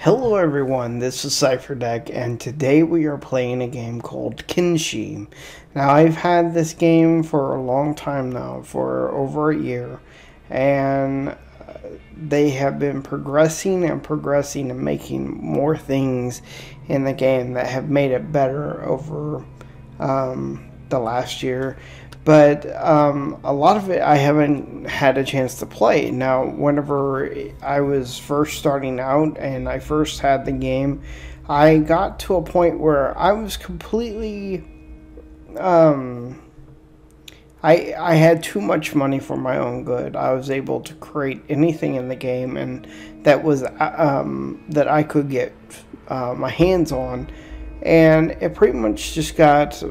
Hello everyone, this is Cipher Dec, and today we are playing a game called Kenshi. Now I've had this game for a long time now, for over a year, and they have been progressing and making more things in the game that have made it better over the last year. But a lot of it I haven't had a chance to play. Now, whenever I was first starting out and I first had the game, I got to a point where I was completely... I had too much money for my own good. I was able to create anything in the game, and that was that I could get my hands on, and it pretty much just got...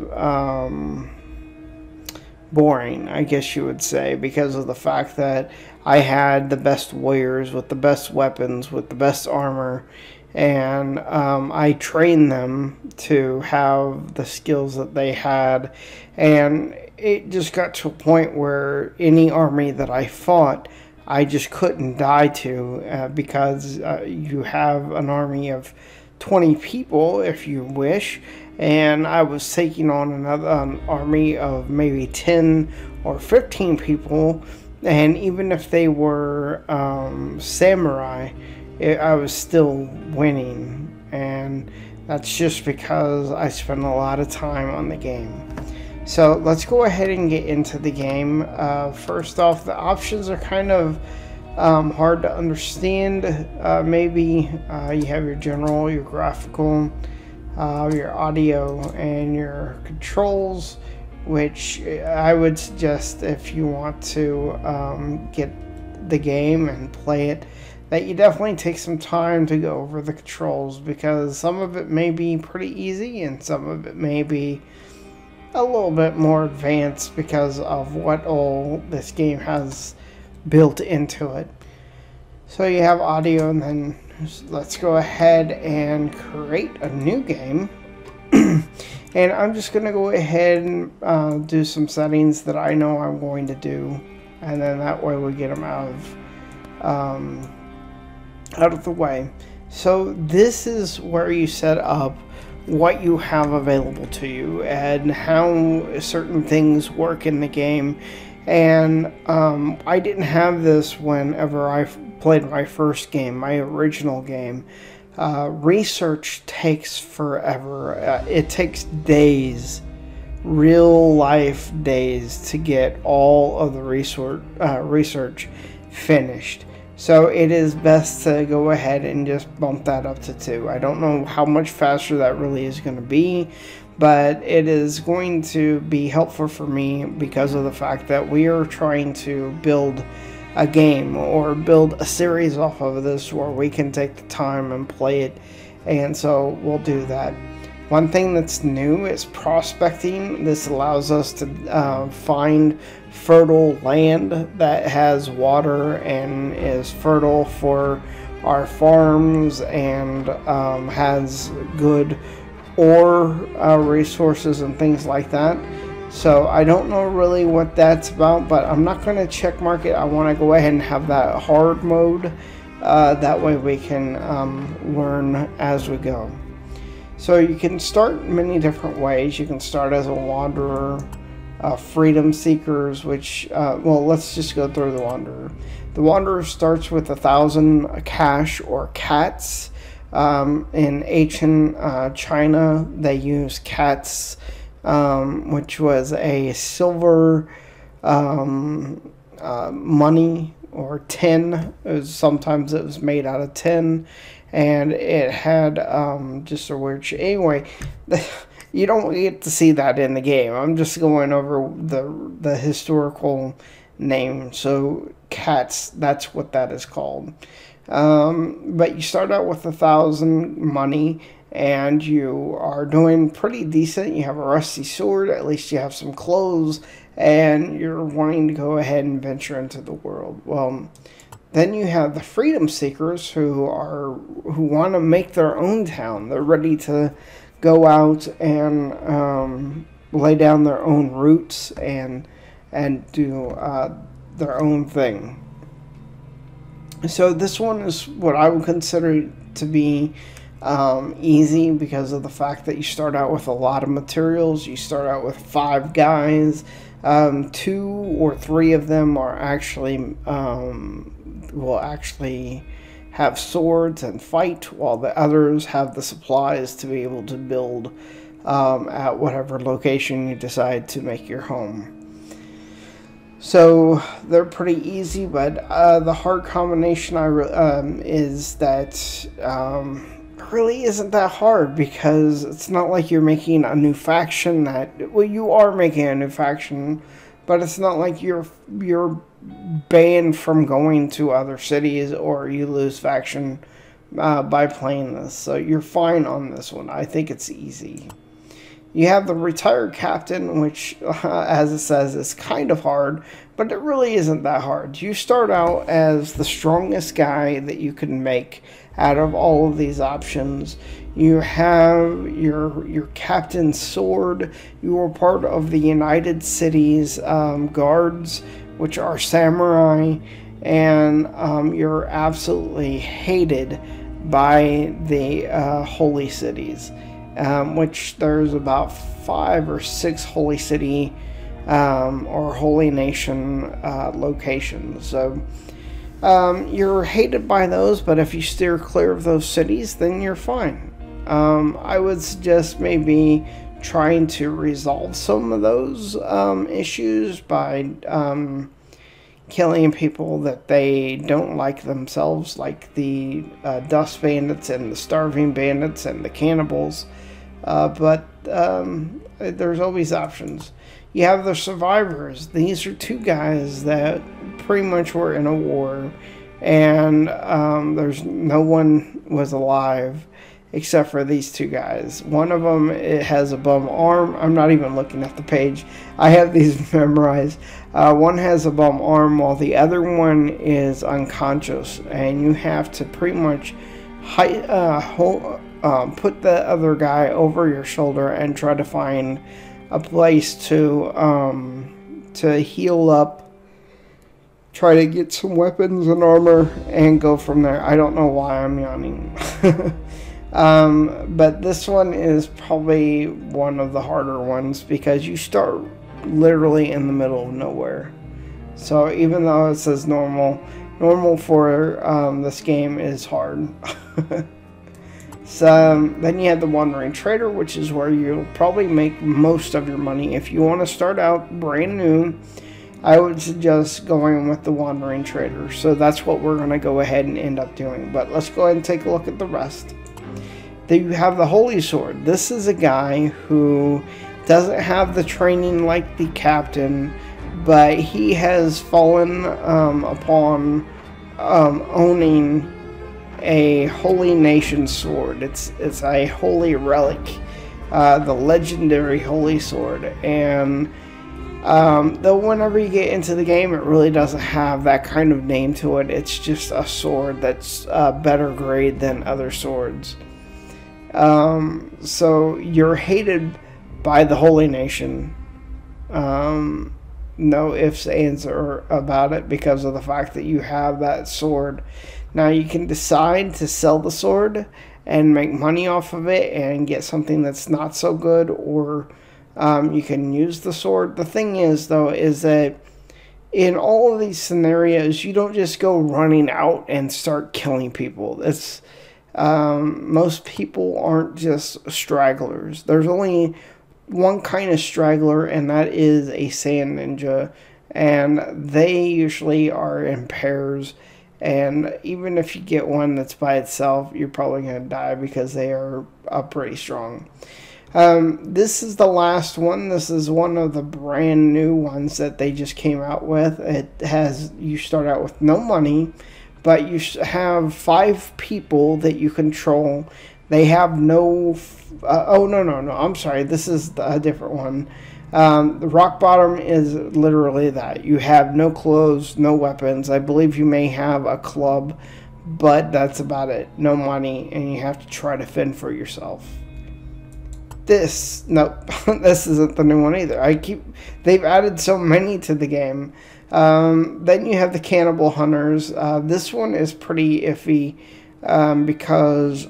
boring, I guess you would say, because of the fact that I had the best warriors with the best weapons, with the best armor, and I trained them to have the skills that they had, and it just got to a point where any army that I fought, I just couldn't die to, because you have an army of 20 people if you wish, and I was taking on an army of maybe 10 or 15 people, and even if they were samurai, I was still winning, and that's just because I spent a lot of time on the game. So let's go ahead and get into the game. First off, the options are kind of hard to understand. Maybe you have your general, your graphical, your audio, and your controls, which I would suggest, if you want to get the game and play it, that you definitely take some time to go over the controls, because some of it may be pretty easy and some of it may be a little bit more advanced because of what all this game has built into it. So you have audio, and then let's go ahead and create a new game. And I'm just going to go ahead and do some settings that I know I'm going to do, and then that way we get them out of the way. So this is where you set up what you have available to you and how certain things work in the game. And I didn't have this whenever I played my first game, my original game. Research takes forever. It takes days, real life days, to get all of the research finished. So it is best to go ahead and just bump that up to 2. I don't know how much faster that really is going to be, but it is going to be helpful for me because of the fact that we are trying to build a game or build a series off of this where we can take the time and play it, and so we'll do that. One thing that's new is prospecting. This allows us to find fertile land that has water and is fertile for our farms, and has good ore resources and things like that. So I don't know really what that's about, but I'm not going to check mark it. I want to go ahead and have that hard mode. That way we can learn as we go. So you can start many different ways. You can start as a wanderer, freedom seekers, which, well, let's just go through the wanderer. The wanderer starts with 1,000 cash or cats. In ancient China, they used cats, which was a silver money or tin. Sometimes it was made out of tin, and it had just a weird shape. Anyway, you don't get to see that in the game. I'm just going over the historical name. So cats, that's what that is called. But you start out with 1,000 money, and you are doing pretty decent. You have a rusty sword, at least you have some clothes, and you're wanting to go ahead and venture into the world. Well, then you have the freedom seekers who want to make their own town. They're ready to go out and lay down their own roots and do their own thing. So this one is what I would consider to be easy because of the fact that you start out with a lot of materials. You start out with 5 guys. 2 or 3 of them are actually will actually have swords and fight, while the others have the supplies to be able to build at whatever location you decide to make your home. So they're pretty easy, but the hard combination is that really isn't that hard, because it's not like you're making a new faction well, you are making a new faction, but it's not like you're banned from going to other cities or you lose faction by playing this. So you're fine on this one. I think it's easy. You have the retired captain, which, as it says, is kind of hard, but it really isn't that hard. You start out as the strongest guy that you can make out of all of these options. You have your captain's sword. You are part of the United Cities guards, which are samurai, and you're absolutely hated by the holy cities. Which there's about 5 or 6 holy city or holy nation locations. So you're hated by those, but if you steer clear of those cities, then you're fine. I would suggest maybe trying to resolve some of those issues by killing people that they don't like themselves, like the dust bandits and the starving bandits and the cannibals. But there's always options. You have the survivors. These are 2 guys that pretty much were in a war, and there's no one was alive except for these 2 guys. One of them, it has a bum arm. I'm not even looking at the page. I have these memorized. One has a bum arm, while the other one is unconscious, and you have to pretty much put the other guy over your shoulder and try to find a place to heal up, try to get some weapons and armor, and go from there. I don't know why I'm yawning. But this one is probably one of the harder ones, because you start literally in the middle of nowhere. So even though it says normal for this game is hard. So then you have the Wandering Trader, which is where you'll probably make most of your money. If you want to start out brand new, I would suggest going with the Wandering Trader. So that's what we're going to go ahead and end up doing. But let's go ahead and take a look at the rest. Then you have the Holy Sword. This is a guy who doesn't have the training like the captain, but he has fallen upon owning a holy nation sword. It's a holy relic, the legendary holy sword, and though whenever you get into the game, it really doesn't have that kind of name to it. It's just a sword that's better grade than other swords. So you're hated by the holy nation. No ifs, ands, or about it, because of the fact that you have that sword. Now you can decide to sell the sword and make money off of it and get something that's not so good, or you can use the sword. The thing is, though, is that in all of these scenarios, you don't just go running out and start killing people. It's most people aren't just stragglers. There's only one kind of straggler, and that is a sand ninja, and they usually are in pairs. And even if you get one that's by itself, you're probably going to die, because they are pretty strong. This is the last one. This is one of the brand new ones that they just came out with. You start out with no money, but you have 5 people that you control. They have no... no, I'm sorry. This is a different one. The rock bottom is literally that. You have no clothes, no weapons. I believe you may have a club, but that's about it. No money, and you have to try to fend for yourself. This isn't the new one either. They've added so many to the game. Then you have the Cannibal Hunters. This one is pretty iffy. because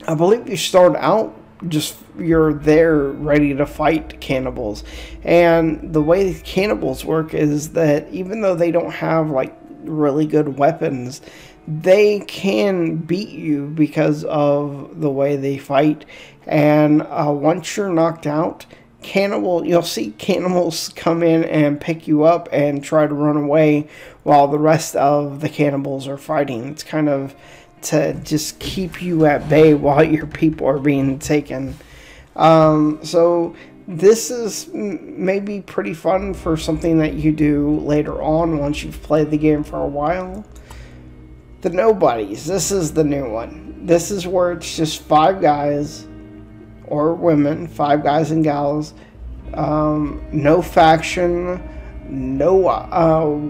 I believe you start out just you're there ready to fight cannibals, and the way the cannibals work is that even though they don't have like really good weapons, they can beat you because of the way they fight. And once you're knocked out, you'll see cannibals come in and pick you up and try to run away while the rest of the cannibals are fighting. It's kind of to just keep you at bay while your people are being taken. So this is maybe pretty fun for something that you do later on once you've played the game for a while. The Nobodies. This is the new one. This is where it's just 5 guys or women, 5 guys and gals, no faction, no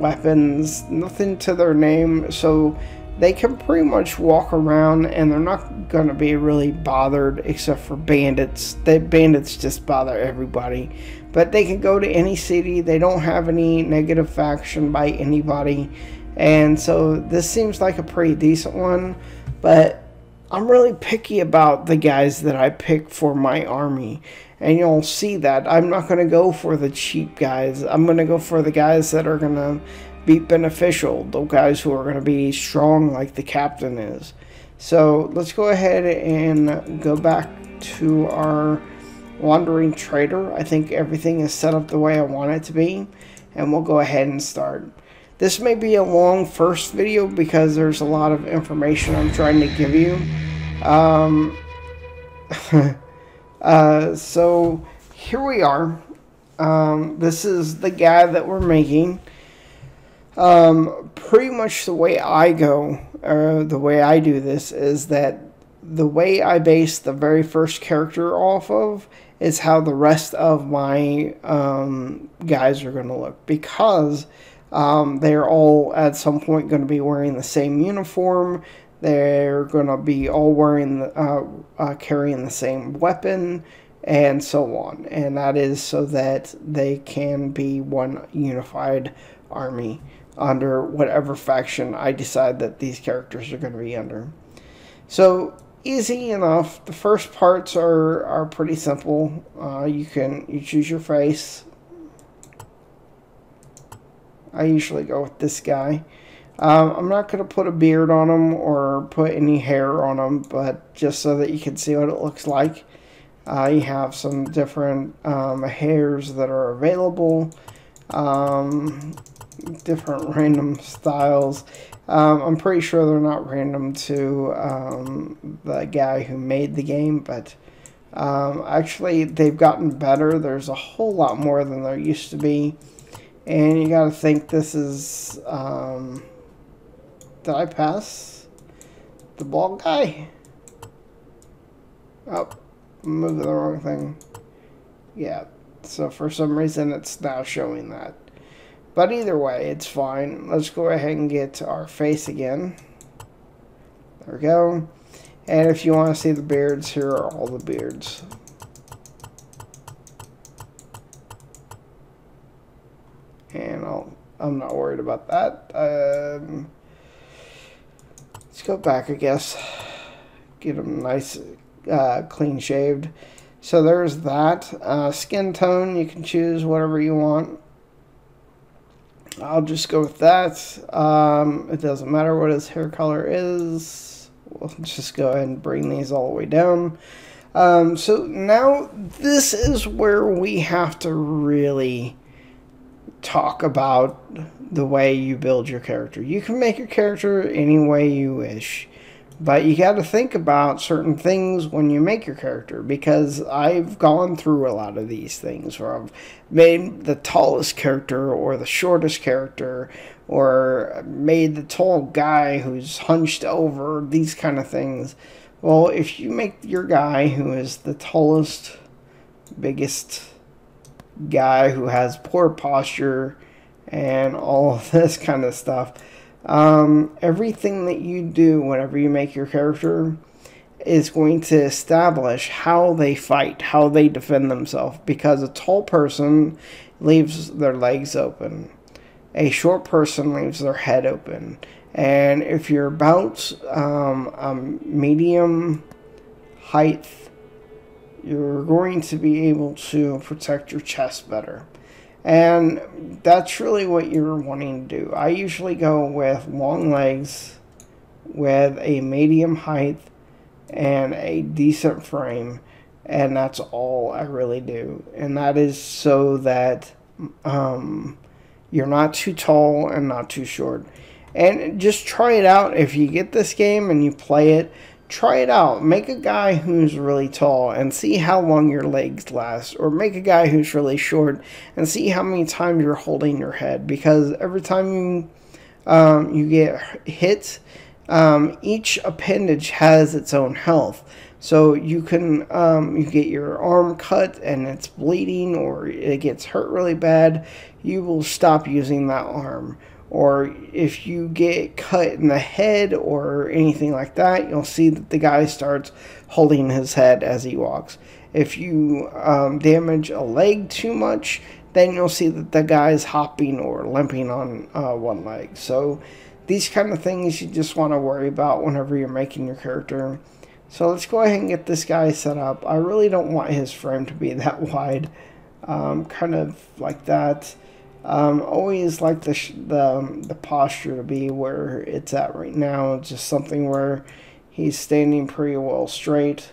weapons, nothing to their name, so they can pretty much walk around and they're not going to be really bothered except for bandits. Bandits just bother everybody. But they can go to any city. They don't have any negative faction by anybody. And so this seems like a pretty decent one. But I'm really picky about the guys that I pick for my army. And you'll see that. I'm not going to go for the cheap guys. I'm going to go for the guys that are going to be beneficial, the guys who are going to be strong like the captain is. So let's go ahead and go back to our wandering trader. I think everything is set up the way I want it to be, and we'll go ahead and start. This may be a long first video because there's a lot of information I'm trying to give you. So here we are. This is the guy that we're making. Pretty much the way I go, or the way I do this, is that the way I base the very first character off of is how the rest of my guys are going to look, because they're all at some point going to be wearing the same uniform. They're going to be all wearing carrying the same weapon, and so on. And that is so that they can be one unified army under whatever faction I decide that these characters are going to be under. So easy enough. The first parts are pretty simple. You choose your face. I usually go with this guy. I'm not going to put a beard on him or put any hair on him, but just so that you can see what it looks like. You have some different hairs that are available. Different random styles. I'm pretty sure they're not random to the guy who made the game, but actually they've gotten better. There's a whole lot more than there used to be, and you gotta think this is did I pass the bald guy? Oh, moved the wrong thing. Yeah, so for some reason it's now showing that. But either way, it's fine. Let's go ahead and get our face again. There we go. And if you want to see the beards, here are all the beards. And I'm not worried about that. Let's go back, I guess. Get them nice, clean shaved. So there's that. Skin tone, you can choose whatever you want. I'll just go with that. It doesn't matter what his hair color is. We'll just go ahead and bring these all the way down. So now this is where we have to really talk about the way you build your character. You can make your character any way you wish, but you got to think about certain things when you make your character, because I've gone through a lot of these things where I've made the tallest character or the shortest character, or made the tall guy who's hunched over, these kind of things. Well, if you make your guy who is the tallest, biggest guy who has poor posture and all of this kind of stuff, everything that you do whenever you make your character is going to establish how they fight, how they defend themselves, because a tall person leaves their legs open, a short person leaves their head open, And if you're about medium height, you're going to be able to protect your chest better. And that's really what you're wanting to do. I usually go with long legs with a medium height and a decent frame, and that's all I really do. And that is so that you're not too tall and not too short. And just try it out. If you get this game and you play it, try it out. Make a guy who's really tall and see how long your legs last. Or make a guy who's really short and see how many times you're holding your head. Because every time you get hit, each appendage has its own health. So you can you get your arm cut and it's bleeding, or it gets hurt really bad, you will stop using that arm. Or if you get cut in the head or anything like that, you'll see that the guy starts holding his head as he walks. If you damage a leg too much, then you'll see that the guy's hopping or limping on one leg. So these kind of things you just want to worry about whenever you're making your character. So let's go ahead and get this guy set up. I really don't want his frame to be that wide, kind of like that. Always like the posture to be where it's at right now. It's just something where he's standing pretty well straight.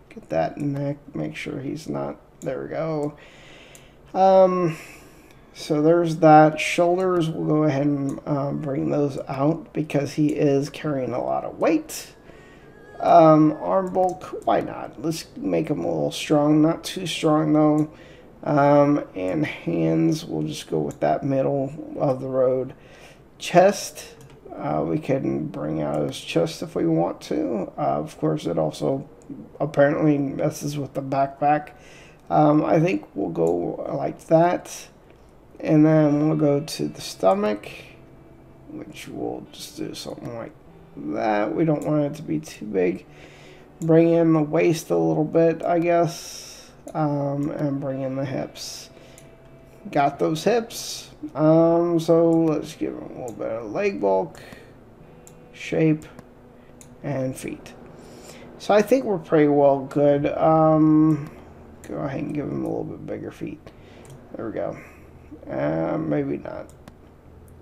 Get that neck, make sure he's not, there we go. So there's that. Shoulders, we'll go ahead and bring those out because he is carrying a lot of weight. Arm bulk, why not? Let's make him a little strong, not too strong though. And hands, we'll just go with that middle of the road. Chest, we can bring out his chest if we want to. Of course, it also apparently messes with the backpack. I think we'll go like that. And then we'll go to the stomach, which we'll just do something like that. We don't want it to be too big. Bring in the waist a little bit, I guess. And bring in the hips. Got those hips. So let's give them a little bit of leg bulk, shape, and feet. So I think we're pretty well good. Go ahead and give him a little bit bigger feet. There we go. Maybe not.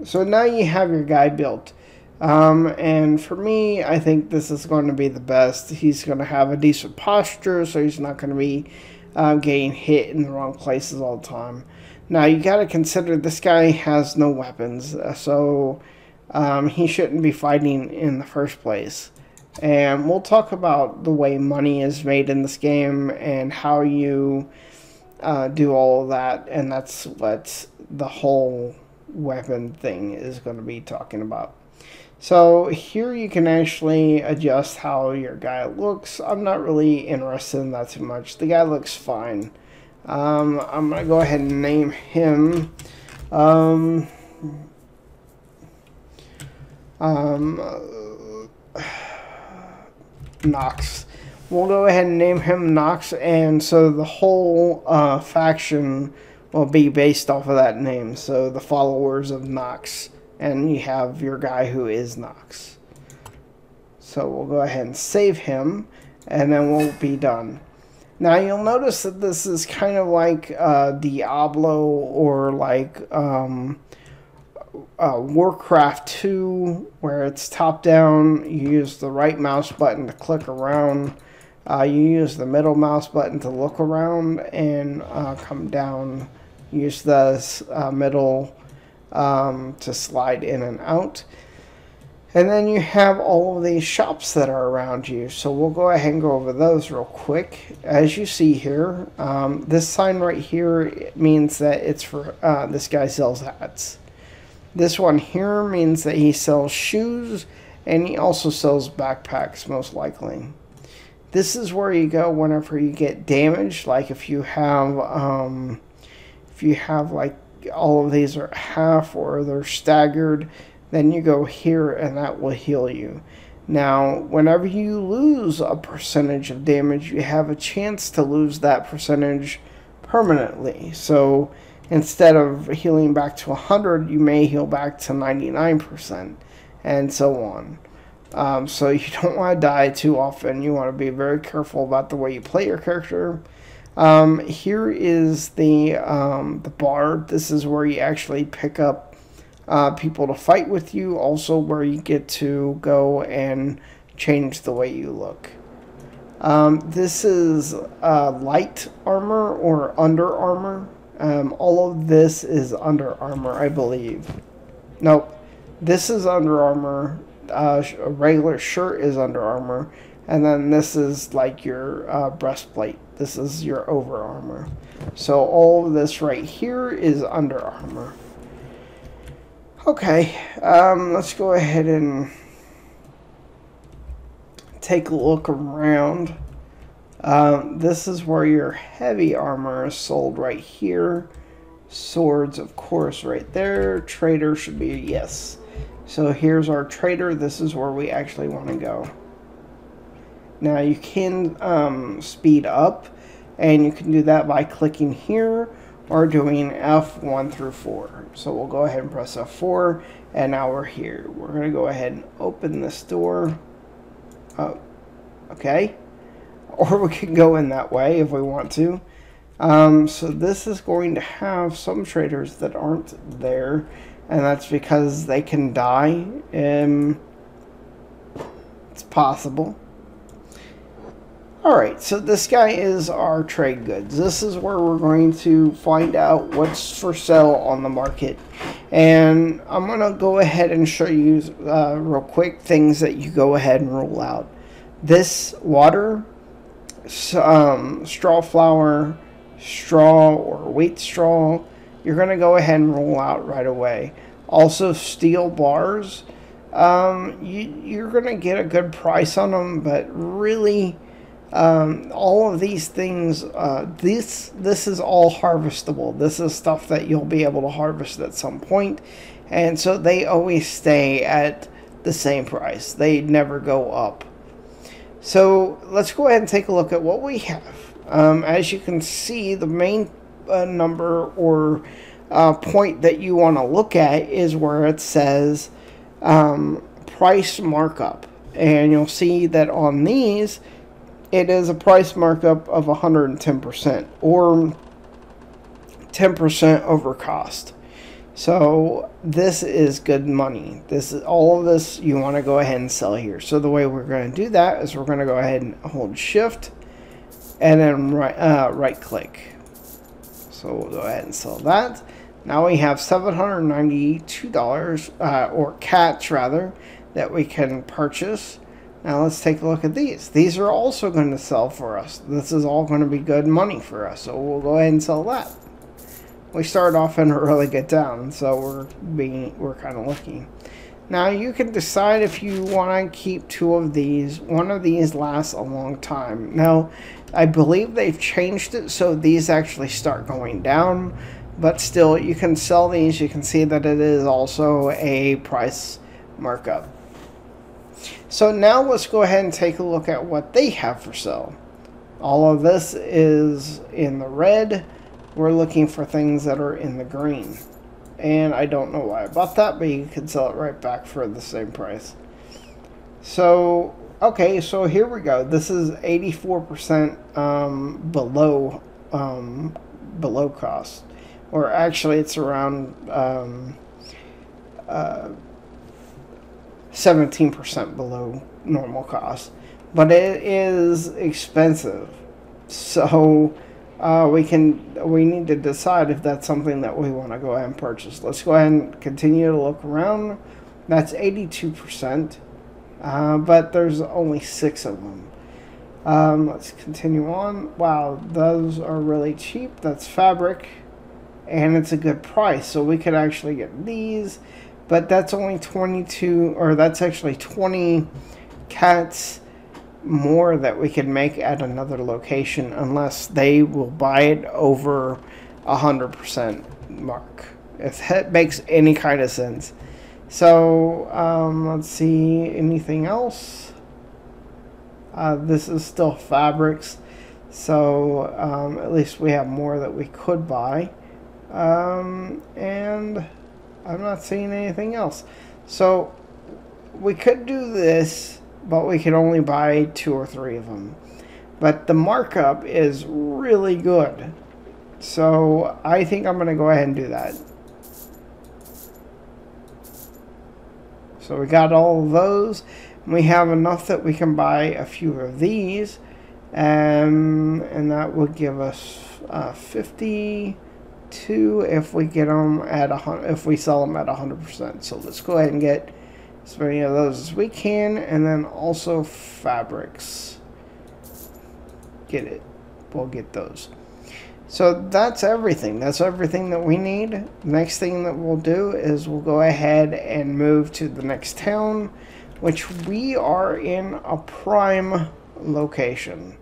So now you have your guy built. And for me, I think this is going to be the best. He's going to have a decent posture, so he's not going to be getting hit in the wrong places all the time. Now, you got to consider this guy has no weapons, so he shouldn't be fighting in the first place. And we'll talk about the way money is made in this game and how you do all of that, and that's what the whole weapon thing is going to be talking about. So here you can actually adjust how your guy looks. I'm not really interested in that too much. The guy looks fine. I'm going to go ahead and name him Nox. We'll go ahead and name him Nox, and so the whole faction will be based off of that name. So the followers of Nox. And you have your guy who is Nox. So we'll go ahead and save him, and then we'll be done. Now you'll notice that this is kind of like Diablo or like Warcraft 2, where it's top down. You use the right mouse button to click around. You use the middle mouse button to look around and come down. Use the middle to slide in and out. And then you have all of these shops that are around you. So we'll go ahead and go over those real quick. As you see here, this sign right here means that it's for this guy sells hats. This one here means that he sells shoes, and he also sells backpacks most likely. This is where you go whenever you get damaged, like if you have like all of these are half or they're staggered, then you go here and that will heal you. Now, whenever you lose a percentage of damage, you have a chance to lose that percentage permanently. So instead of healing back to 100, you may heal back to 99%. and so on. So you don't want to die too often. You want to be very careful about the way you play your character. Here is the bar. This is where you actually pick up people to fight with you. Also where you get to go and change the way you look. This is light armor or under armor. All of this is under armor, I believe. Nope. This is under armor. A regular shirt is under armor. And then this is like your breastplate. This is your over armor. So all of this right here is under armor. Okay. Let's go ahead and take a look around. This is where your heavy armor is sold right here. Swords, of course, right there. Trader should be yes. So here's our trader. This is where we actually want to go. Now you can speed up, and you can do that by clicking here or doing F1 through 4. So we'll go ahead and press F4, and now we're here. We're going to go ahead and open this door. Oh, okay. Or we can go in that way if we want to. So this is going to have some traders that aren't there, and that's because they can die. It's possible. Alright, so this guy is our trade goods. This is where we're going to find out what's for sale on the market. And I'm going to go ahead and show you real quick things that you go ahead and roll out. This water, straw flour, straw or wheat straw, you're going to go ahead and roll out right away. Also steel bars, you're going to get a good price on them, but really all of these things, this is all harvestable. This is stuff that you'll be able to harvest at some point, and so they always stay at the same price. They never go up. So let's go ahead and take a look at what we have. As you can see, the main number or point that you want to look at is where it says price markup, and you'll see that on these it is a price markup of 110% or 10% over cost. So this is good money. This is all of this you want to go ahead and sell here. So the way we're going to do that is we're going to go ahead and hold shift and then right click. So we'll go ahead and sell that. Now we have $792 or cats rather that we can purchase. Now let's take a look at these. These are also going to sell for us. This is all going to be good money for us. So we'll go ahead and sell that. We started off in a really good town, so we're kind of lucky. Now you can decide if you want to keep two of these. One of these lasts a long time. Now I believe they've changed it so these actually start going down, but still you can sell these. You can see that it is also a price markup. So now let's go ahead and take a look at what they have for sale. All of this is in the red. We're looking for things that are in the green. And I don't know why I bought that, but you can sell it right back for the same price. So, okay, so here we go. This is 84% below cost. Or actually it's around 17% below normal cost, but it is expensive. So we need to decide if that's something that we want to go ahead and purchase. Let's go ahead and continue to look around. That's 82%, but there's only 6 of them. Let's continue on. Wow, those are really cheap. That's fabric, and it's a good price, so we could actually get these. But that's only 22, or that's actually 20 cats more that we could make at another location, unless they will buy it over 100% mark, if that makes any kind of sense. So let's see, anything else? This is still fabrics, so at least we have more that we could buy, and I'm not seeing anything else. So we could do this, but we could only buy 2 or 3 of them. But the markup is really good. So I think I'm going to go ahead and do that. So we got all of those. We have enough that we can buy a few of these. And that would give us 52 if we get them at if we sell them at 100%. So let's go ahead and get as many of those as we can, and then also fabrics. Get it. We'll get those. So that's everything. That's everything that we need. Next thing that we'll do is we'll go ahead and move to the next town, which we are in a prime location.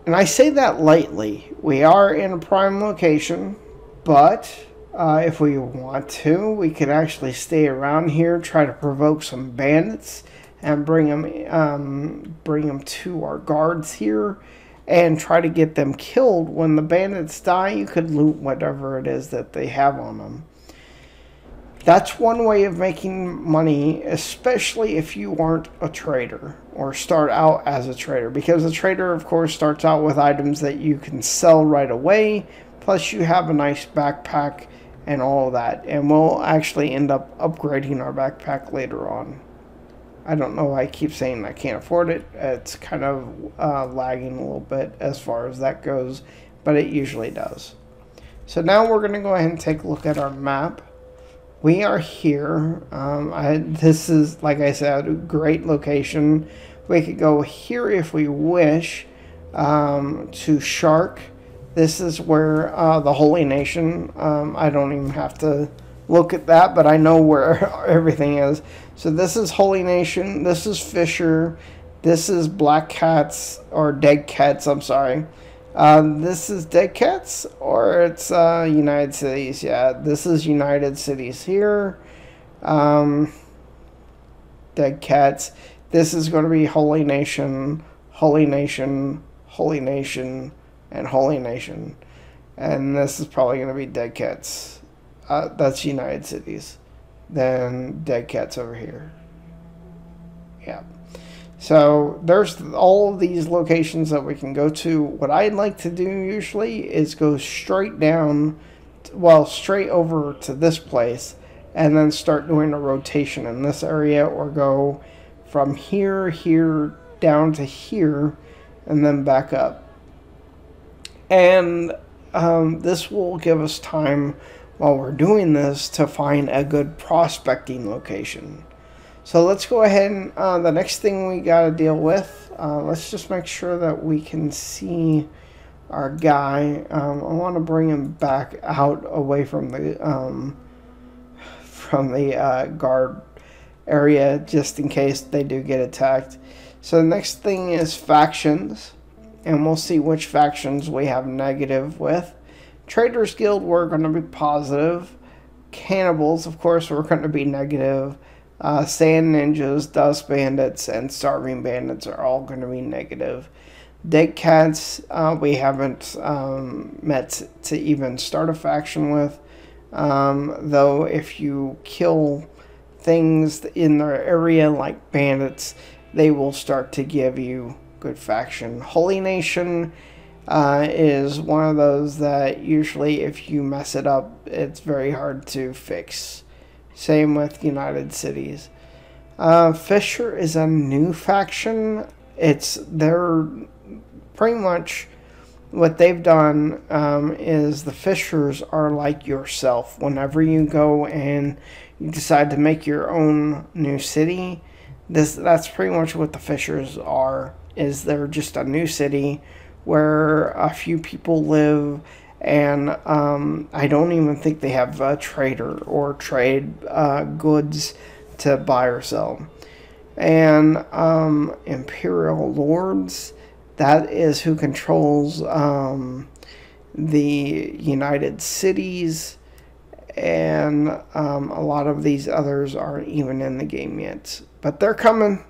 And I say that lightly. We are in a prime location, but if we want to, we could actually stay around here, try to provoke some bandits, and bring them to our guards here, and try to get them killed. When the bandits die, you could loot whatever it is that they have on them. That's one way of making money, especially if you aren't a trader or start out as a trader, because a trader, of course, starts out with items that you can sell right away, plus you have a nice backpack and all of that, and we'll actually end up upgrading our backpack later on. I don't know why I keep saying I can't afford it. It's kind of lagging a little bit as far as that goes, but it usually does. So now we're going to go ahead and take a look at our map. We are here. This is, like I said, a great location. We could go here if we wish, to Shark. This is where the Holy Nation, I don't even have to look at that, but I know where everything is. So this is Holy Nation, this is Fisher, this is Black Cats, or Dead Cats, I'm sorry. This is Dead Cats, or it's United Cities. Yeah, this is United Cities here. Dead Cats. This is going to be Holy Nation, Holy Nation, Holy Nation, and Holy Nation. And this is probably going to be Dead Cats. That's United Cities. Then Dead Cats over here. Yeah. So there's all of these locations that we can go to. What I'd like to do usually is go straight down, well, straight over to this place, and then start doing a rotation in this area, or go from here, down to here, and then back up. And this will give us time while we're doing this to find a good prospecting location. So let's go ahead and the next thing we got to deal with, let's just make sure that we can see our guy. I want to bring him back out away from the guard area, just in case they do get attacked. So the next thing is factions, and we'll see which factions we have negative with. Traders Guild, we're going to be positive. Cannibals, of course, we're going to be negative. Sand Ninjas, Dust Bandits, and Starving Bandits are all going to be negative. Dead Cats, we haven't met to even start a faction with. Though if you kill things in their area like bandits, they will start to give you good faction. Holy Nation is one of those that usually if you mess it up, it's very hard to fix. Same with United Cities. Fisher is a new faction. They're pretty much what they've done is the Fishers are like yourself. Whenever you go and you decide to make your own new city, that's pretty much what the Fishers are. Is they're just a new city where a few people live, and I don't even think they have a trader or trade goods to buy or sell. And Imperial Lords, that is who controls the United Cities, and a lot of these others aren't even in the game yet, but they're coming.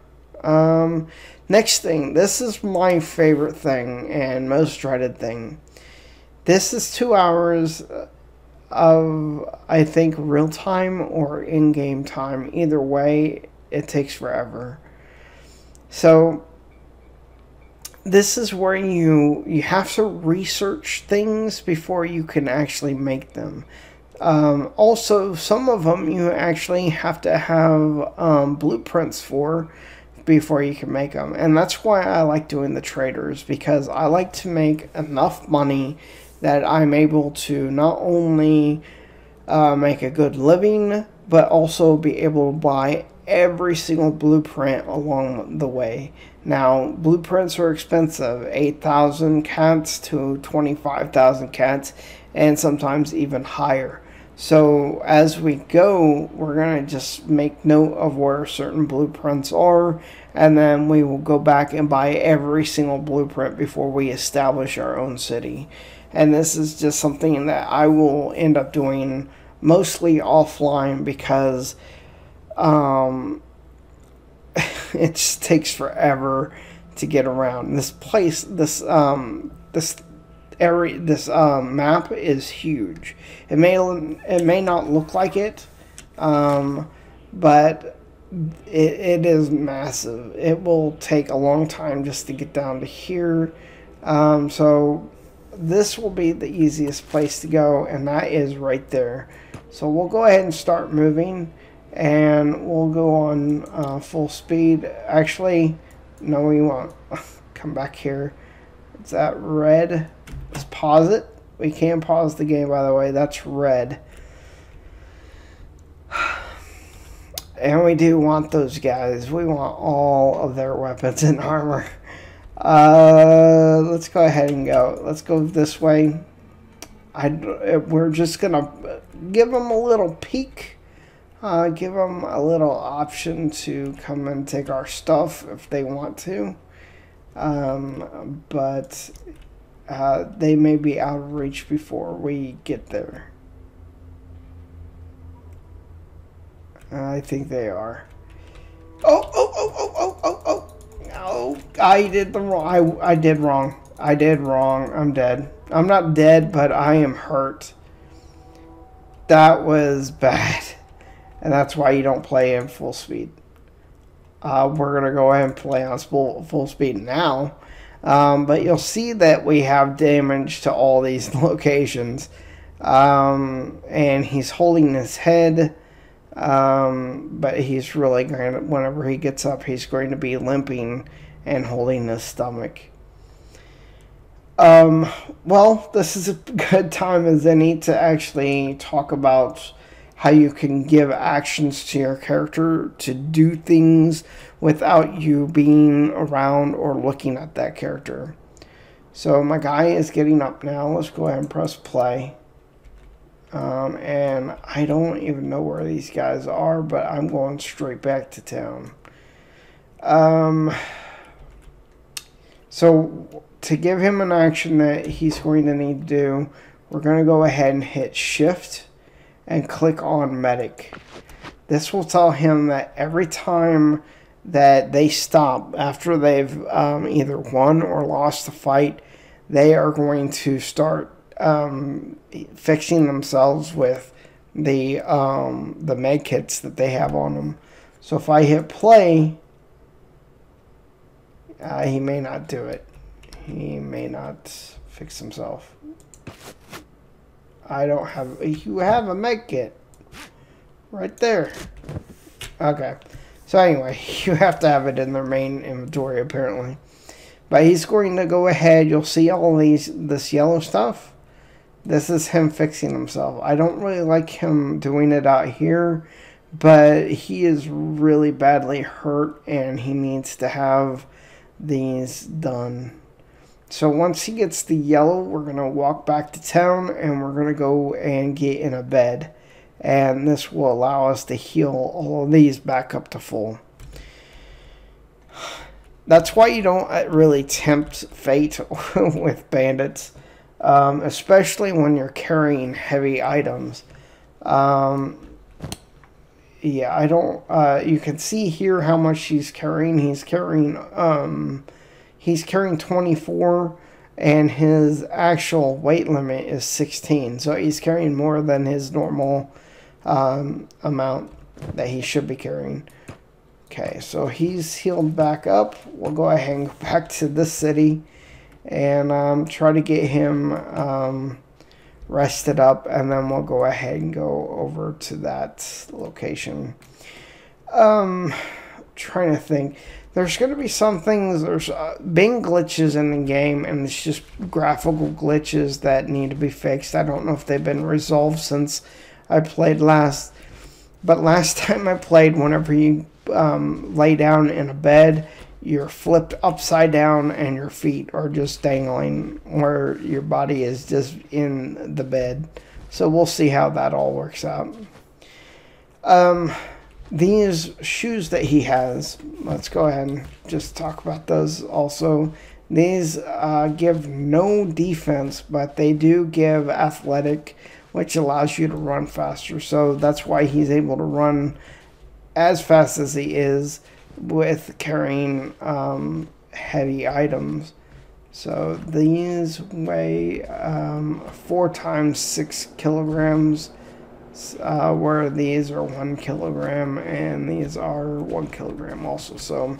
Next thing, this is my favorite thing and most dreaded thing. This is 2 hours of, I think, real time or in-game time. Either way, it takes forever. So this is where you have to research things before you can actually make them. Also, some of them you actually have to have blueprints for before you can make them. And that's why I like doing the traders, because I like to make enough money that I'm able to not only make a good living, but also be able to buy every single blueprint along the way. Now, blueprints are expensive, 8,000 cats to 25,000 cats, and sometimes even higher. So as we go, we're going to just make note of where certain blueprints are, and then we will go back and buy every single blueprint before we establish our own city. And this is just something that I will end up doing mostly offline, because it just takes forever to get around. This place, this area, this map is huge. It may not look like it, but it is massive. It will take a long time just to get down to here. So this will be the easiest place to go, and that is right there. So we'll go ahead and start moving, and we'll go on full speed. Actually, no, we won't. Come back here. It's that red. Let's pause it. We can pause the game, by the way. That's red. And we do want those guys. We want all of their weapons and armor. Let's go ahead and go. Let's go this way. We're just going to give them a little peek. Give them a little option to come and take our stuff if they want to. But they may be out of reach before we get there. I think they are. Oh. No, I did the wrong. I did wrong. I did wrong. I'm dead. I'm not dead, but I am hurt. That was bad. And that's why you don't play in full speed. We're going to go ahead and play on full speed now. But you'll see that we have damage to all these locations. And he's holding his head. But he's really going to, whenever he gets up, he's going to be limping and holding his stomach. Well, this is a good time as any to actually talk about how you can give actions to your character to do things without you being around or looking at that character. So my guy is getting up now. Let's go ahead and press play. And I don't even know where these guys are, but I'm going straight back to town. So to give him an action that he's going to need to do, we're going to go ahead and hit shift and click on medic. This will tell him that every time that they stop after they've either won or lost the fight, they are going to start fixing themselves with the med kits that they have on them. So if I hit play, he may not do it. He may not fix himself. I don't have. You have a med kit right there. Okay. So anyway, you have to have it in their main inventory apparently. But he's going to go ahead. You'll see all this yellow stuff. This is him fixing himself. I don't really like him doing it out here, but he is really badly hurt and he needs to have these done. So once he gets the yellow, we're going to walk back to town and we're going to go and get in a bed. And this will allow us to heal all of these back up to full. That's why you don't really tempt fate with bandits. Especially when you're carrying heavy items. Yeah, I don't, you can see here how much he's carrying. He's carrying 24, and his actual weight limit is 16. So he's carrying more than his normal amount that he should be carrying. Okay, so he's healed back up. We'll go ahead and go back to this city and try to get him rested up, and then we'll go ahead and go over to that location. Trying to think. There's going to be some things, there's been glitches in the game, and it's just graphical glitches that need to be fixed. I don't know if they've been resolved since I played last. But last time I played, whenever you lay down in a bed, you're flipped upside down and your feet are just dangling where your body is just in the bed. So we'll see how that all works out. These shoes that he has, let's go ahead and just talk about those also. These give no defense, but they do give athletic, which allows you to run faster. So that's why he's able to run as fast as he is with carrying heavy items. So these weigh 4 times 6 kilograms. Where these are 1 kilogram and these are 1 kilogram also. So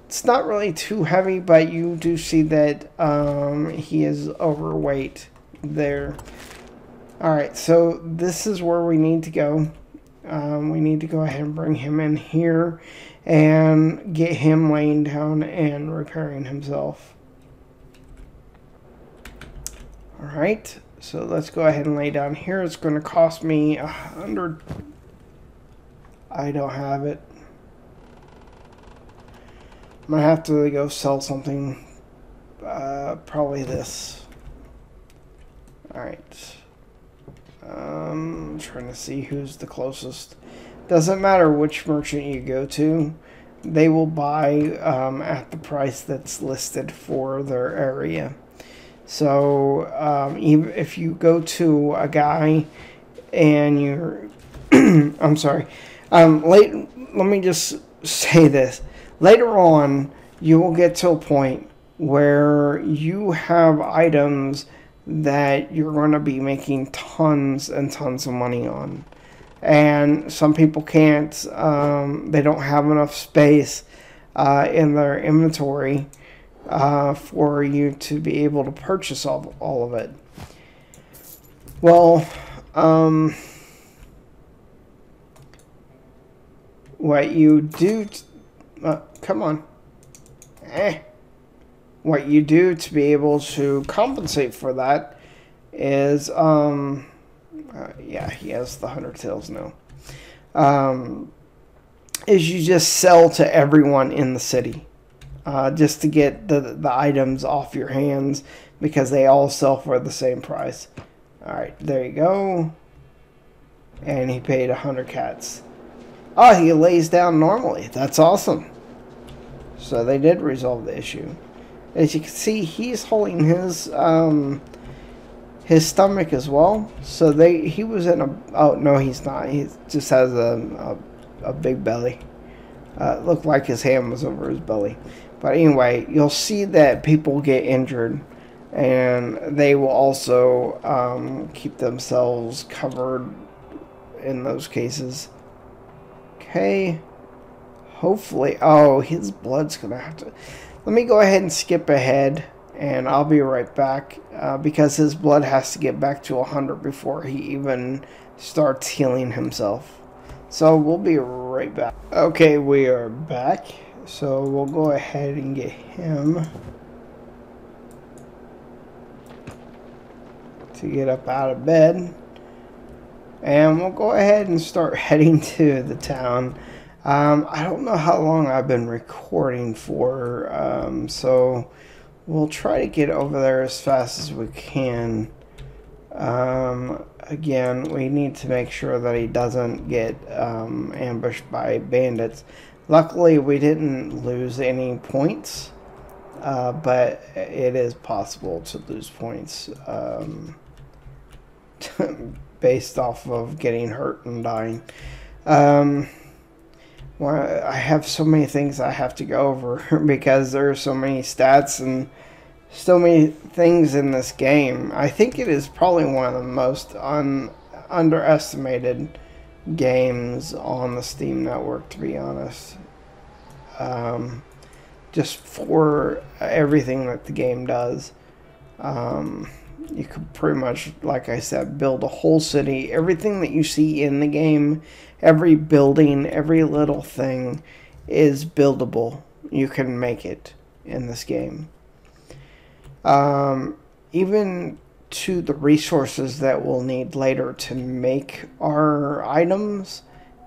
it's not really too heavy, but you do see that he is overweight there. Alright, so this is where we need to go. We need to go ahead and bring him in here and get him laying down and repairing himself. Alright. So let's go ahead and lay down here. It's going to cost me 100. I don't have it. I'm going to have to go sell something. Probably this. Alright. I'm trying to see who's the closest. Doesn't matter which merchant you go to. They will buy at the price that's listed for their area. So, even if you go to a guy and you're, I'm sorry, let me just say this. Later on, you will get to a point where you have items that you're going to be making tons and tons of money on. And some people can't, they don't have enough space in their inventory for you to be able to purchase all of it. Well, what you do, come on, what you do to be able to compensate for that is, yeah, he has the 100 tails now, is you just sell to everyone in the city. Just to get the items off your hands, because they all sell for the same price. Alright, there you go. And he paid 100 cats. Oh, he lays down normally. That's awesome. So they did resolve the issue. As you can see, he's holding his stomach as well. So he was in a... Oh, no, he's not. He just has a big belly. Looked like his hand was over his belly. But anyway, you'll see that people get injured, and they will also keep themselves covered in those cases. Okay. Hopefully. Oh, his blood's going to have to... Let me go ahead and skip ahead, and I'll be right back, because his blood has to get back to 100 before he even starts healing himself. So we'll be right back. Okay, we are back. So we'll go ahead and get him to get up out of bed. And we'll go ahead and start heading to the town. I don't know how long I've been recording for, so we'll try to get over there as fast as we can. Again, we need to make sure that he doesn't get ambushed by bandits. Luckily, we didn't lose any points, but it is possible to lose points based off of getting hurt and dying. Well, I have so many things I have to go over because there are so many stats and so many things in this game. I think it is probably one of the most underestimated games on the Steam network, to be honest. Just for everything that the game does. You could pretty much, like I said, build a whole city. Everything that you see in the game, every building, every little thing is buildable. You can make it in this game. Even to the resources that we'll need later to make our items,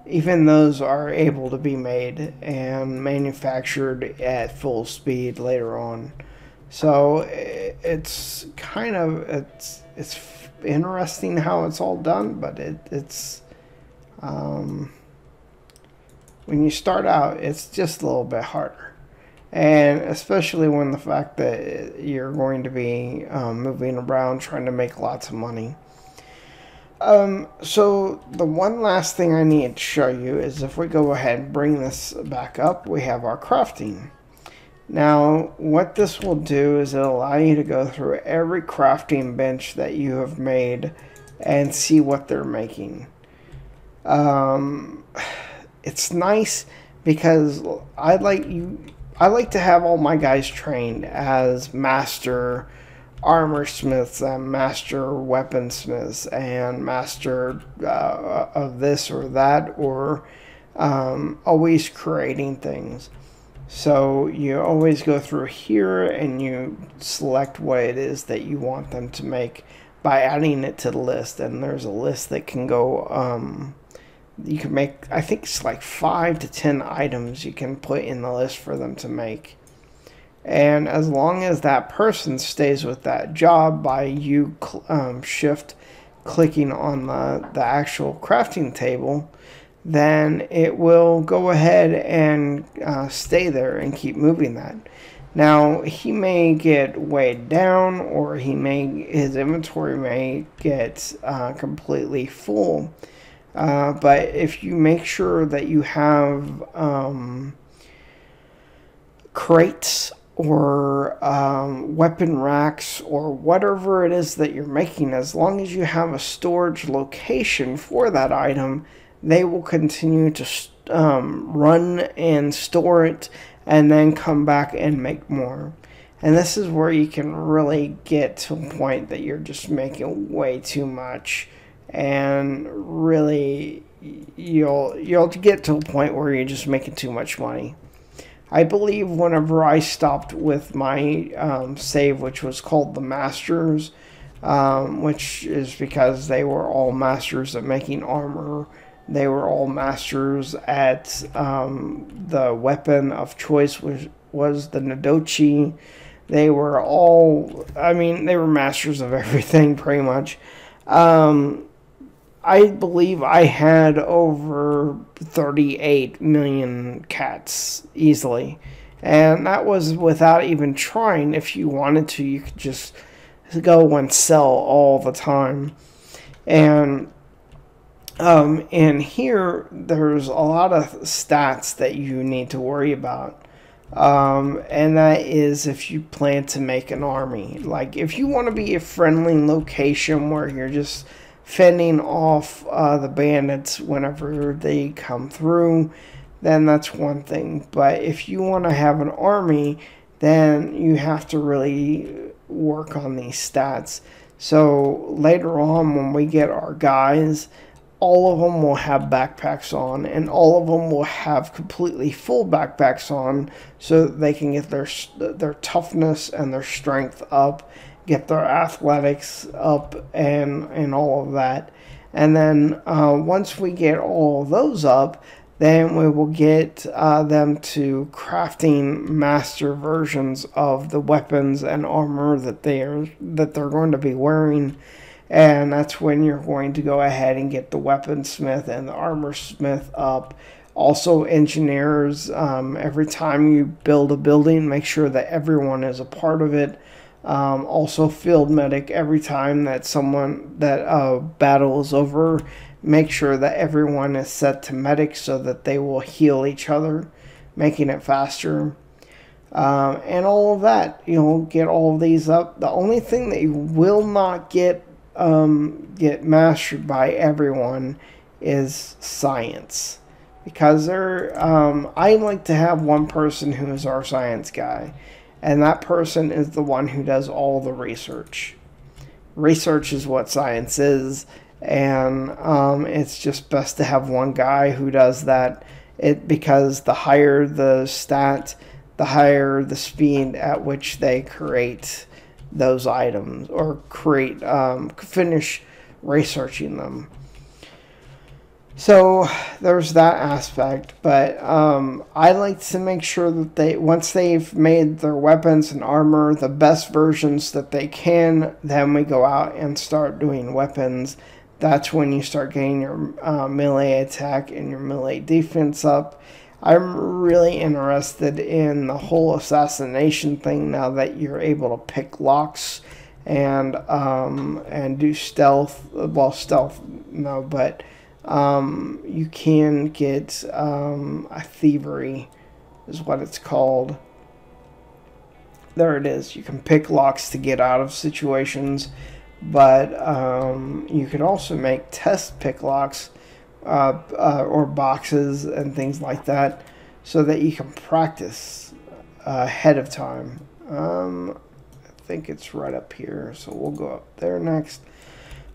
even those are able to be made and manufactured at full speed later on. So it's kind of it's interesting how it's all done, but it's when you start out, it's just a little bit harder, and especially when the fact that you're going to be moving around trying to make lots of money. So the one last thing I need to show you is if we go ahead and bring this back up, we have our crafting. Now, what this will do is it'll allow you to go through every crafting bench that you have made and see what they're making. It's nice because I like to have all my guys trained as master armor smiths and master weaponsmiths and master of this or that, or always creating things. So you always go through here and you select what it is that you want them to make by adding it to the list. And there's a list that can go, you can make, I think it's like 5 to 10 items you can put in the list for them to make. And as long as that person stays with that job by you shift clicking on the actual crafting table, then it will go ahead and stay there and keep moving that. Now, he may get weighed down, or his inventory may get completely full. But if you make sure that you have crates or weapon racks or whatever it is that you're making, as long as you have a storage location for that item, they will continue to run and store it and then come back and make more. And this is where you can really get to a point that you're just making way too much, and really you'll get to a point where you're just making too much money. I believe whenever I stopped with my save, which was called the Masters, which is because they were all masters at making armor. They were all masters at the weapon of choice, which was the Nadochi. They were all, I mean, they were masters of everything pretty much. I believe I had over 38 million cats easily. And that was without even trying. If you wanted to, you could just go and sell all the time. And here, there's a lot of stats that you need to worry about. And that is if you plan to make an army. Like, if you want to be a friendly location where you're just fending off the bandits whenever they come through, then that's one thing. But if you want to have an army, then you have to really work on these stats. So later on, when we get our guys, all of them will have backpacks on, and all of them will have completely full backpacks on, so that they can get their toughness and their strength up, get their athletics up, and all of that. And then once we get all of those up, then we will get them to crafting master versions of the weapons and armor that they're going to be wearing. And that's when you're going to go ahead and get the weaponsmith and the armor smith up. Also, engineers, every time you build a building, make sure that everyone is a part of it. Also, field medic, every time that battle is over, make sure that everyone is set to medic so that they will heal each other, making it faster. and all of that. You'll get all of these up. The only thing that you will not get mastered by everyone is science, because I like to have one person who is our science guy, and that person is the one who does all the research. Research is what science is, and it's just best to have one guy who does that. Because the higher the stat, the higher the speed at which they create those items, or finish researching them. So there's that aspect, but I like to make sure that once they've made their weapons and armor the best versions that they can, then we go out and start doing weapons. That's when you start getting your melee attack and your melee defense up. I'm really interested in the whole assassination thing now that you're able to pick locks and do stealth. Well, stealth, no, but you can get a thievery is what it's called. There it is. You can pick locks to get out of situations, but you can also make test pick locks or boxes and things like that, so that you can practice ahead of time. I think it's right up here, so we'll go up there next.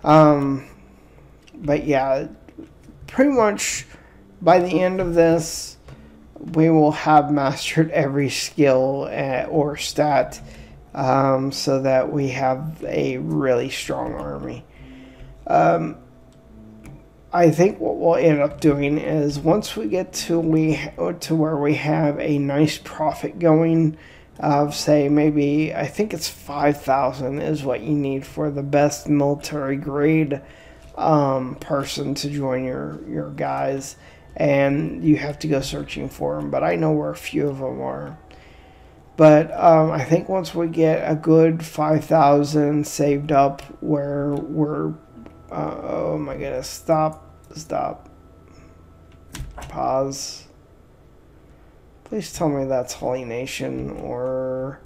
But yeah, pretty much by the end of this, we will have mastered every skill or stat, so that we have a really strong army. I think what we'll end up doing is, once we get to where we have a nice profit going of, say, maybe, I think it's 5,000 is what you need for the best military grade person to join your guys, and you have to go searching for them, but I know where a few of them are. But I think once we get a good 5,000 saved up, where we're oh my goodness, stop, pause. Please tell me that's Holy Nation or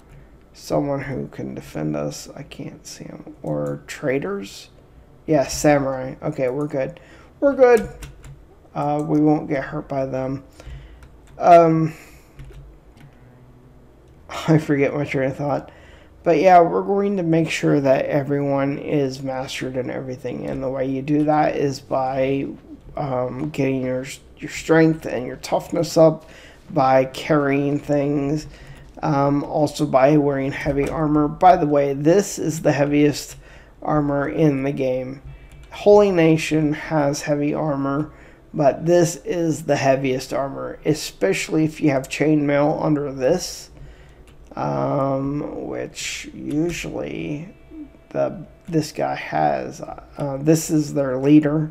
someone who can defend us. I can't see them. Or traders. Yeah, samurai. Okay, we're good. We're good. We won't get hurt by them. I forget my train of thought. But yeah, we're going to make sure that everyone is mastered in everything. And the way you do that is by getting your strength and your toughness up, by carrying things, also by wearing heavy armor. By the way, this is the heaviest armor in the game. Holy Nation has heavy armor, but this is the heaviest armor, especially if you have chainmail under this, which usually this guy has. This is their leader.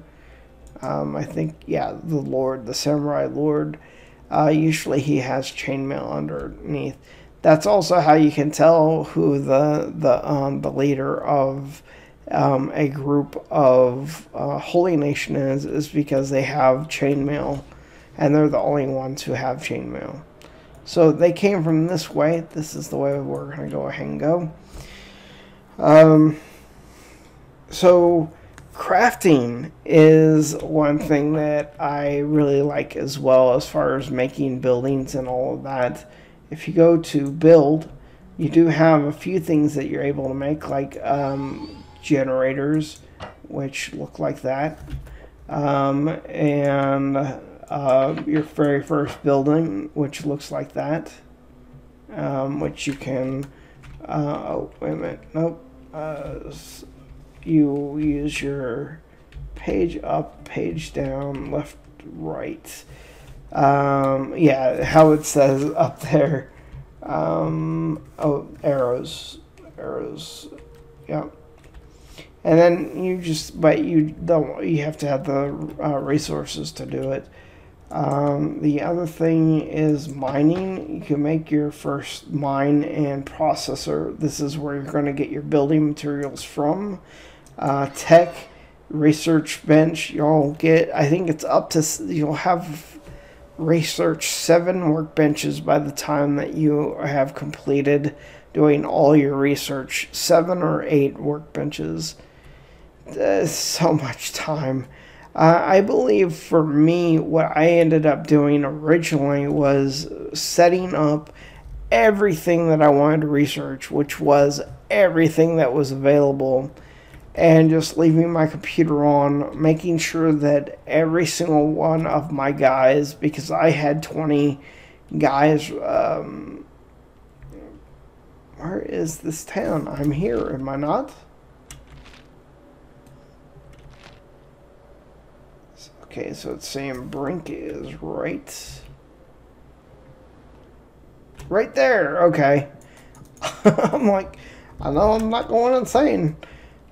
I think, yeah, the samurai lord. Usually he has chainmail underneath. That's also how you can tell who the leader of a group of Holy Nation is because they have chainmail, and they're the only ones who have chainmail. So they came from this way. This is the way we're going to go ahead and go. So crafting is one thing that I really like as well, as far as making buildings and all of that. If you go to build, you do have a few things that you're able to make, like generators, which look like that, and your very first building, which looks like that, which you can oh, wait a minute, nope, you use your page up, page down, left, right, yeah, how it says up there, oh, arrows, yeah. And then you have to have the resources to do it. The other thing is mining. You can make your first mine and processor. This is where you're going to get your building materials from. Tech, research bench, you'll get, I think it's up to, you'll have research 7 workbenches by the time that you have completed doing all your research. 7 or 8 workbenches. So much time. I believe for me, what I ended up doing originally was setting up everything that I wanted to research, which was everything that was available, and just leaving my computer on, making sure that every single one of my guys, because I had 20 guys. Where is this town? I'm here, am I not? Okay, so it's saying Brink is right there. Okay. I'm like, I know I'm not going insane.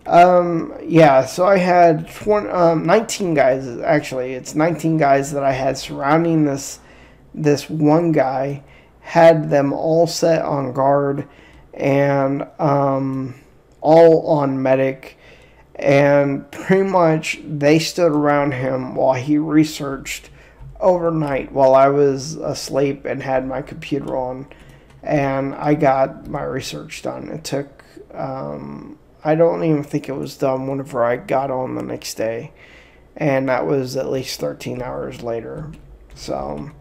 Yeah, so I had 19 guys, actually. It's 19 guys that I had surrounding this one guy. Had them all set on guard and all on medic. And pretty much they stood around him while he researched overnight while I was asleep and had my computer on. And I got my research done. It took, I don't even think it was done whenever I got on the next day. And that was at least 13 hours later. So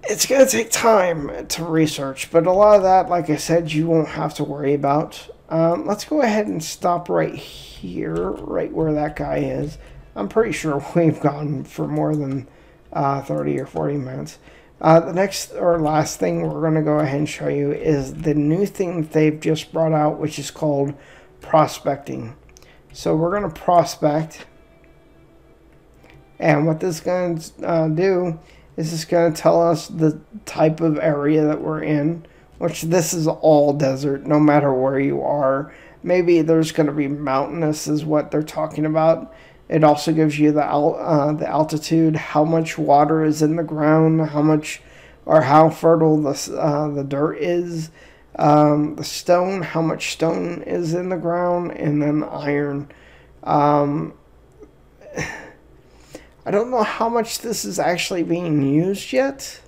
it's going to take time to research. But a lot of that, like I said, you won't have to worry about. Let's go ahead and stop right here, right where that guy is. I'm pretty sure we've gone for more than 30 or 40 minutes. The next or last thing we're going to go ahead and show you is the new thing that they've just brought out, which is called prospecting. So we're going to prospect. And what this is going to do is it's going to tell us the type of area that we're in. Which this is all desert, no matter where you are. Maybe there's going to be mountainous is what they're talking about. It also gives you the altitude, how much water is in the ground, how much or how fertile the dirt is, the stone, how much stone is in the ground, and then iron. I don't know how much this is actually being used yet.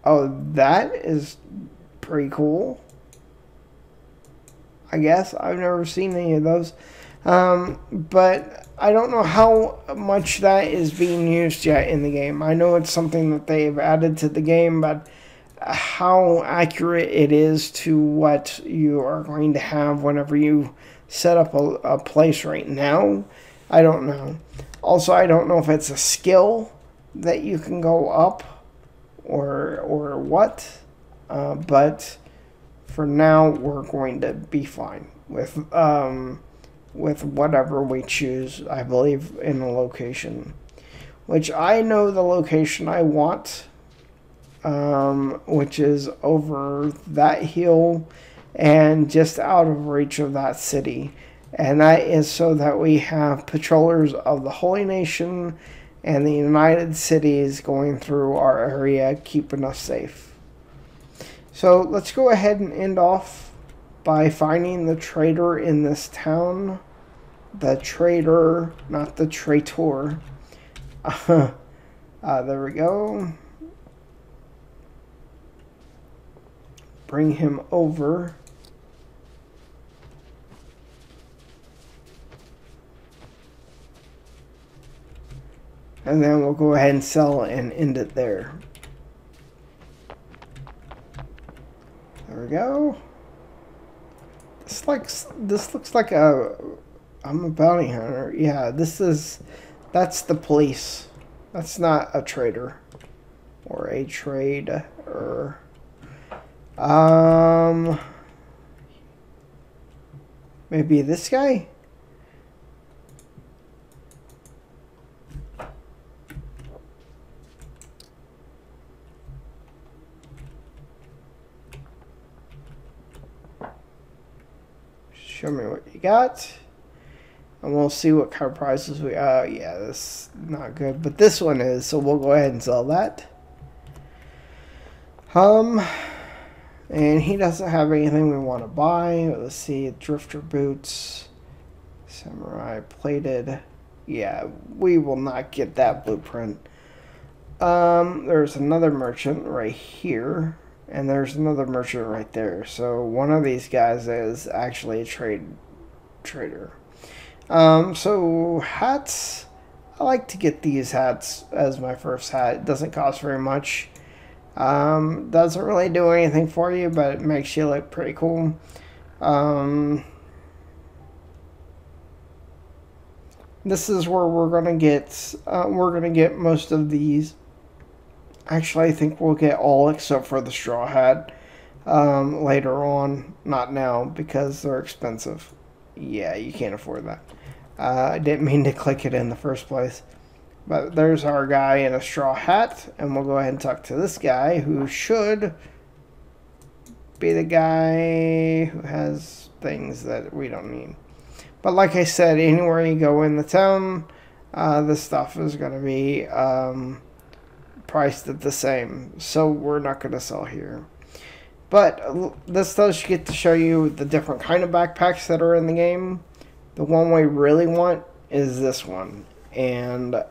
Oh, that is pretty cool. I guess I've never seen any of those, but I don't know how much that is being used yet in the game. I know it's something that they've added to the game, but how accurate it is to what you are going to have whenever you set up a place right now, I don't know. Also, I don't know if it's a skill that you can go up or what. But for now, we're going to be fine with whatever we choose, I believe, in the location. Which I know the location I want, which is over that hill and just out of reach of that city. And that is so that we have patrollers of the Holy Nation and the United Cities going through our area, keeping us safe. So let's go ahead and end off by finding the traitor in this town. The traitor, not the traitor. There we go. Bring him over. And then we'll go ahead and sell and end it there. There we go. This looks like I'm a bounty hunter. Yeah, that's the police. That's not a trader or a trader. Maybe this guy? Show me what you got. And we'll see what kind of prices we... yeah, this is not good. But this one is, so we'll go ahead and sell that. And he doesn't have anything we want to buy. Let's see, drifter boots. Samurai plated. Yeah, we will not get that blueprint. There's another merchant right here, and there's another merchant right there. So one of these guys is actually a trader. So hats, I like to get these hats as my first hat. It doesn't cost very much. Doesn't really do anything for you, but it makes you look pretty cool. This is where we're gonna get most of these. Actually, I think we'll get all except for the straw hat later on. Not now because they're expensive. Yeah, you can't afford that. I didn't mean to click it in the first place. But there's our guy in a straw hat, and we'll go ahead and talk to this guy who should be the guy who has things that we don't need. But like I said, anywhere you go in the town, this stuff is going to be priced at the same. So we're not going to sell here. But this does get to show you the different kind of backpacks that are in the game. The one we really want is this one. And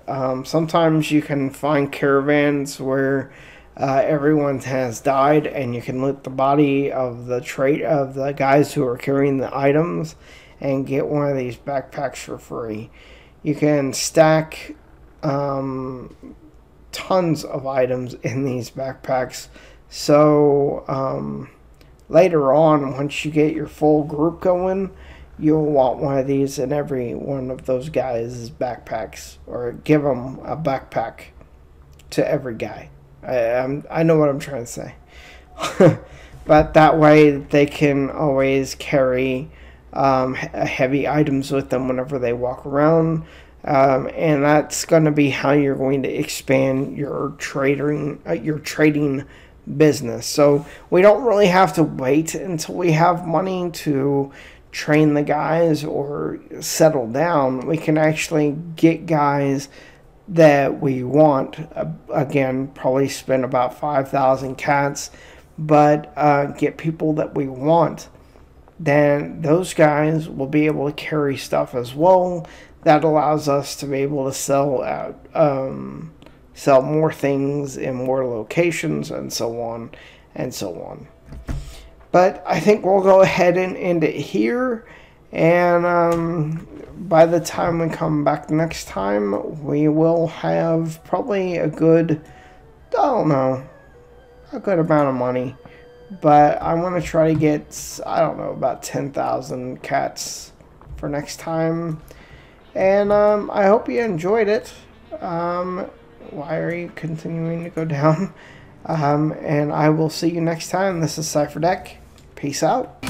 sometimes you can find caravans where everyone has died, and you can loot the body of the guys who are carrying the items and get one of these backpacks for free. You can stack tons of items in these backpacks. So later on, once you get your full group going, you'll want one of these in every one of those guys' backpacks, or give them a backpack to every guy. I know what I'm trying to say. But that way they can always carry heavy items with them whenever they walk around. And that's going to be how you're going to expand your trading business. So we don't really have to wait until we have money to train the guys or settle down. We can actually get guys that we want. Again, probably spend about 5,000 cats, but get people that we want. Then those guys will be able to carry stuff as well. That allows us to be able to sell more things in more locations, and so on and so on. But I think we'll go ahead and end it here. And by the time we come back next time, we will have probably a good, a good amount of money. But I want to try to get, about 10,000 cats for next time. And I hope you enjoyed it. Why are you continuing to go down? And I will see you next time. This is Cipher Dec. Peace out.